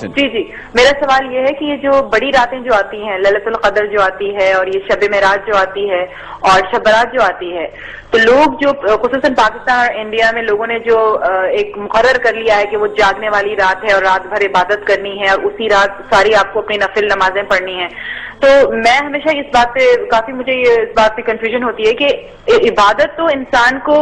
جی جی، میرا سوال یہ ہے کہ یہ جو بڑی راتیں جو آتی ہیں، لیلۃ القدر جو آتی ہے اور یہ شب معراج جو آتی ہے اور شب برات جو آتی ہے، تو لوگ جو خصوصاً پاکستان اور انڈیا میں لوگوں نے جو ایک مقرر کر لیا ہے کہ وہ جاگنے والی رات ہے اور رات بھر عبادت کرنی ہے اور اسی رات ساری آپ کو اپنی نفل نمازیں پڑھنی ہیں، تو میں ہمیشہ اس بات پہ کافی مجھے اس بات پہ کنفیوژن ہوتی ہے کہ عبادت تو انسان کو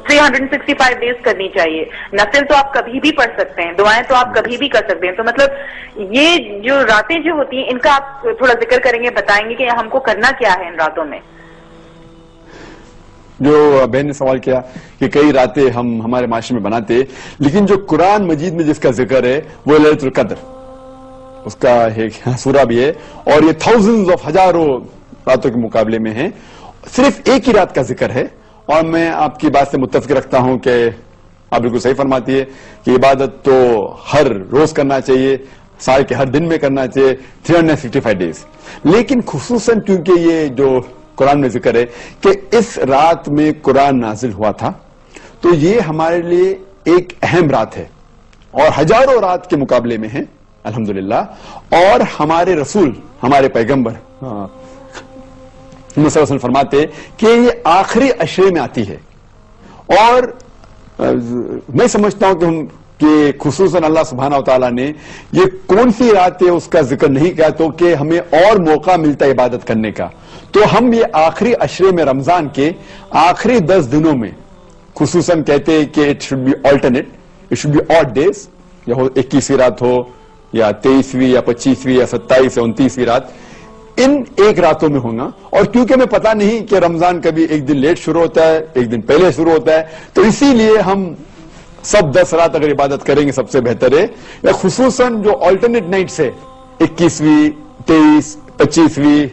365 ڈیز کرنی چاہیے، نفل تو آپ کبھی بھی پڑھ سکتے ہیں، دعائیں تو آپ کبھی بھی کر سکتے ہیں، تو مطلب یہ جو راتیں جو ہوتی ہیں ان کا آپ تھوڑا ذکر کریں گے، بتائیں گے کہ ہم کو کرنا کیا ہے ان راتوں میں؟ جو بہن نے سوال کیا کہ کئی راتیں ہم ہمارے معاشرے میں بناتے، لیکن جو قرآن مجید میں جس کا ذکر ہے وہ لیلۃ القدر، اس کا ایک سورہ بھی ہے اور یہ تھاؤزنڈز آف ہزاروں راتوں کے مقابلے میں ہیں، صرف ایک ہی رات کا ذکر ہے۔ اور میں آپ کی بات سے متفق رکھتا ہوں کہ آپ بالکل صحیح فرماتی ہے کہ عبادت تو ہر روز کرنا چاہیے، سال کے ہر دن میں کرنا چاہیے، 365 ڈیز، لیکن خصوصاً کیونکہ یہ جو قرآن میں ذکر ہے کہ اس رات میں قرآن نازل ہوا تھا، تو یہ ہمارے لیے ایک اہم رات ہے اور ہزاروں رات کے مقابلے میں ہے الحمدللہ۔ اور ہمارے رسول، ہمارے پیغمبر محمد صلی اللہ علیہ وسلم فرماتے کہ یہ آخری عشرے میں آتی ہے، اور میں سمجھتا ہوں کہ خصوصاً اللہ سبحانہ وتعالیٰ نے یہ کون سی رات ہے اس کا ذکر نہیں کیا تو کہ ہمیں اور موقع ملتا ہے عبادت کرنے کا، تو ہم یہ آخری عشرے میں رمضان کے آخری 10 دنوں میں خصوصاً کہتے ہیں کہ it should be alternate, it should be odd days, یا 21ویں رات ہو یا 23ویں یا 25ویں یا 27 یا 29ویں رات، ان ایک راتوں میں ہونا۔ اور کیونکہ ہمیں پتا نہیں کہ رمضان کبھی ایک دن لیٹ شروع ہوتا ہے، ایک دن پہلے شروع ہوتا ہے، تو اسی لیے ہم سب 10 رات اگر عبادت کریں گے سب سے بہتر ہے، یا خصوصاً جو آلٹرنیٹ نائٹس ہے 21ویں، 23، 25ویں،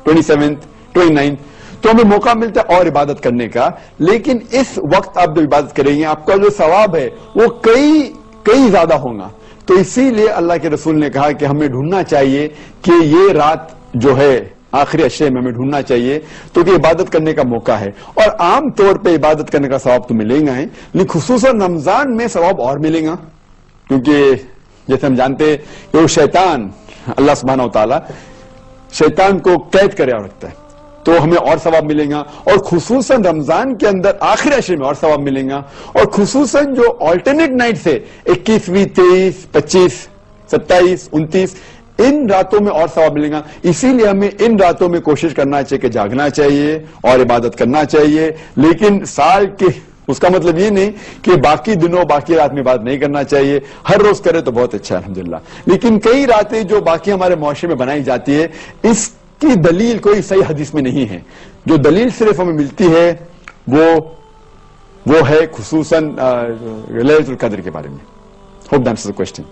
27، 29، تو ہمیں موقع ملتا ہے اور عبادت کرنے کا، لیکن اس وقت آپ جو عبادت کریں گے آپ کا جو ثواب ہے وہ کئی زیادہ ہوگا۔ تو اسی لیے اللہ کے رسول نے کہا کہ ہمیں ڈھونڈنا چاہیے کہ یہ رات جو ہے آخری عشرے میں ہمیں ڈھونڈنا چاہیے تو کہ عبادت کرنے کا موقع ہے، اور عام طور پہ عبادت کرنے کا ثواب تو ملے گا، لیکن خصوصاً رمضان میں ثواب اور ملے گا، کیونکہ جیسے ہم جانتے ہیں کہ وہ شیطان، اللہ سبحانہ وتعالیٰ شیطان کو قید کرے رکھتا ہے، تو ہمیں اور ثواب ملے گا، اور خصوصاً رمضان کے اندر آخری عشرے میں اور ثواب ملے گا، اور خصوصاً جو آلٹرنیٹ نائٹ سے 21ویں، 23، 25، 27، 29، ان راتوں میں اور ثواب ملے گا۔ اسی لیے ہمیں ان راتوں میں کوشش کرنا چاہیے کہ جاگنا چاہیے اور عبادت کرنا چاہیے، لیکن سال کے اس کا مطلب یہ نہیں کہ باقی دنوں باقی رات میں عبادت نہیں کرنا چاہیے، ہر روز کرے تو بہت اچھا ہے الحمدللہ، لیکن کئی راتیں جو باقی ہمارے معاشرے میں بنائی جاتی ہے اس کی دلیل کوئی صحیح حدیث میں نہیں ہے، جو دلیل صرف ہمیں ملتی ہے وہ ہے خصوصاً لیلۃ القدر کے بارے میں۔ Hope that answers the question.